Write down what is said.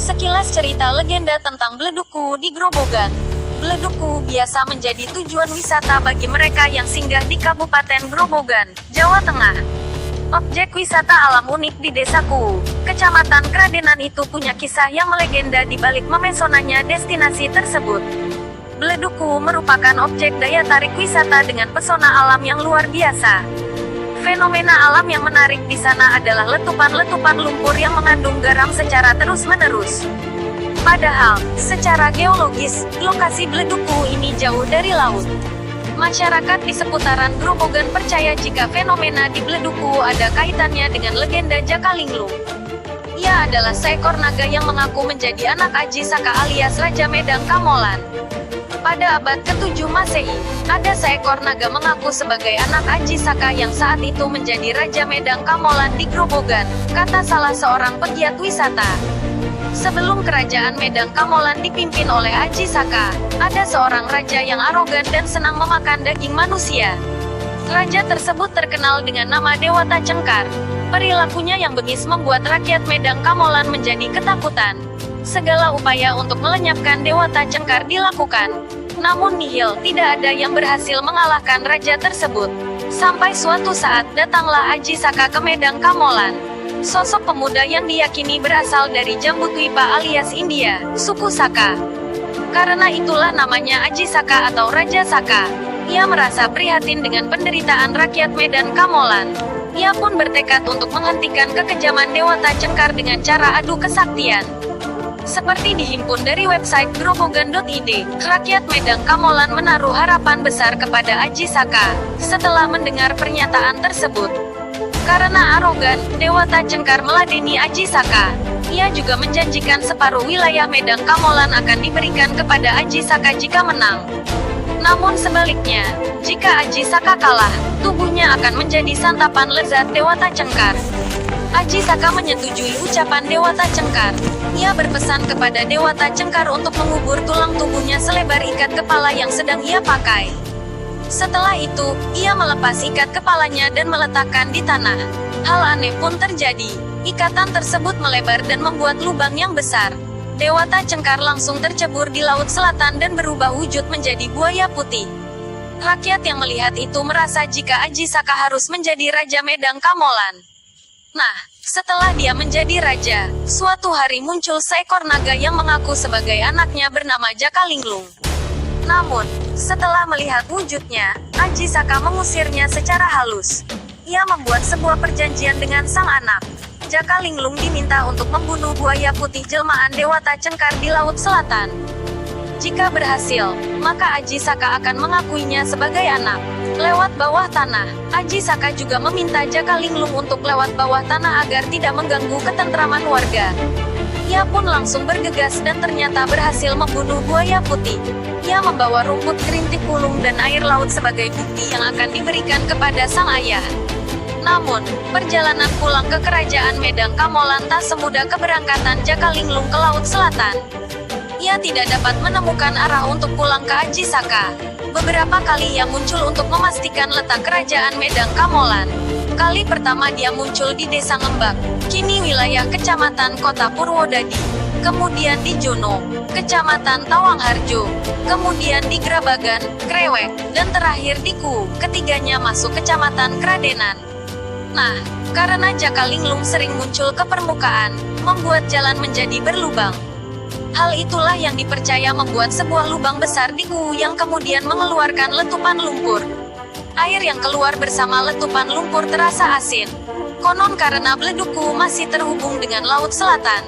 Sekilas cerita legenda tentang Beleduku di Grobogan. Beleduku biasa menjadi tujuan wisata bagi mereka yang singgah di Kabupaten Grobogan, Jawa Tengah. Objek wisata alam unik di desaku, Kecamatan Kradenan itu punya kisah yang melegenda di balik memesonanya destinasi tersebut. Beleduku merupakan objek daya tarik wisata dengan pesona alam yang luar biasa. Fenomena alam yang menarik di sana adalah letupan-letupan lumpur yang mengandung garam secara terus-menerus. Padahal, secara geologis, lokasi Beleduku ini jauh dari laut. Masyarakat di seputaran Grobogan percaya jika fenomena di Beleduku ada kaitannya dengan legenda Jakalinglung. Ia adalah seekor naga yang mengaku menjadi anak Aji Saka alias Raja Medang Kamolan. Pada abad ke-7 Masehi, ada seekor naga mengaku sebagai anak Aji Saka yang saat itu menjadi Raja Medang Kamolan di Grobogan, kata salah seorang pegiat wisata. Sebelum kerajaan Medang Kamolan dipimpin oleh Aji Saka, ada seorang raja yang arogan dan senang memakan daging manusia. Raja tersebut terkenal dengan nama Dewata Cengkar. Perilakunya yang bengis membuat rakyat Medang Kamolan menjadi ketakutan. Segala upaya untuk melenyapkan Dewata Cengkar dilakukan. Namun nihil, tidak ada yang berhasil mengalahkan raja tersebut. Sampai suatu saat, datanglah Aji Saka ke Medang Kamolan. Sosok pemuda yang diyakini berasal dari Jambudwipa alias India, suku Saka. Karena itulah namanya Aji Saka atau Raja Saka. Ia merasa prihatin dengan penderitaan rakyat Medan Kamolan. Ia pun bertekad untuk menghentikan kekejaman Dewata Cengkar dengan cara adu kesaktian. Seperti dihimpun dari website grobogan.id, rakyat Medang Kamolan menaruh harapan besar kepada Aji Saka, setelah mendengar pernyataan tersebut. Karena arogan, Dewata Cengkar meladeni Aji Saka. Ia juga menjanjikan separuh wilayah Medang Kamolan akan diberikan kepada Aji Saka jika menang. Namun sebaliknya, jika Aji Saka kalah, tubuhnya akan menjadi santapan lezat Dewata Cengkar. Aji Saka menyetujui ucapan Dewata Cengkar. Ia berpesan kepada Dewata Cengkar untuk mengubur tulang tubuhnya selebar ikat kepala yang sedang ia pakai. Setelah itu, ia melepas ikat kepalanya dan meletakkan di tanah. Hal aneh pun terjadi. Ikatan tersebut melebar dan membuat lubang yang besar. Dewata Cengkar langsung tercebur di Laut Selatan dan berubah wujud menjadi buaya putih. Rakyat yang melihat itu merasa jika Aji Saka harus menjadi Raja Medang Kamolan. Nah, setelah dia menjadi raja, suatu hari muncul seekor naga yang mengaku sebagai anaknya bernama Jakalinglung. Namun, setelah melihat wujudnya, Aji Saka mengusirnya secara halus. Ia membuat sebuah perjanjian dengan sang anak. Jakalinglung diminta untuk membunuh buaya putih jelmaan Dewata Cengkar di Laut Selatan. Jika berhasil, maka Aji Saka akan mengakuinya sebagai anak. Lewat bawah tanah, Aji Saka juga meminta Jakalinglung untuk lewat bawah tanah agar tidak mengganggu ketentraman warga. Ia pun langsung bergegas dan ternyata berhasil membunuh buaya putih. Ia membawa rumput gerintik ulung dan air laut sebagai bukti yang akan diberikan kepada sang ayah. Namun, perjalanan pulang ke kerajaan Medang Kamolan tak semudah keberangkatan Jakalinglung ke Laut Selatan. Ia tidak dapat menemukan arah untuk pulang ke Aji Saka. Beberapa kali ia muncul untuk memastikan letak kerajaan Medang Kamolan. Kali pertama dia muncul di Desa Ngembak, kini wilayah Kecamatan Kota Purwodadi. Kemudian di Jono, Kecamatan Tawangharjo. Kemudian di Grabagan, Krewek, dan terakhir di Ku. Ketiganya masuk Kecamatan Kradenan. Nah, karena Jakalinglung sering muncul ke permukaan, membuat jalan menjadi berlubang. Hal itulah yang dipercaya membuat sebuah lubang besar di gua yang kemudian mengeluarkan letupan lumpur. Air yang keluar bersama letupan lumpur terasa asin. Konon karena Beleduku masih terhubung dengan Laut Selatan,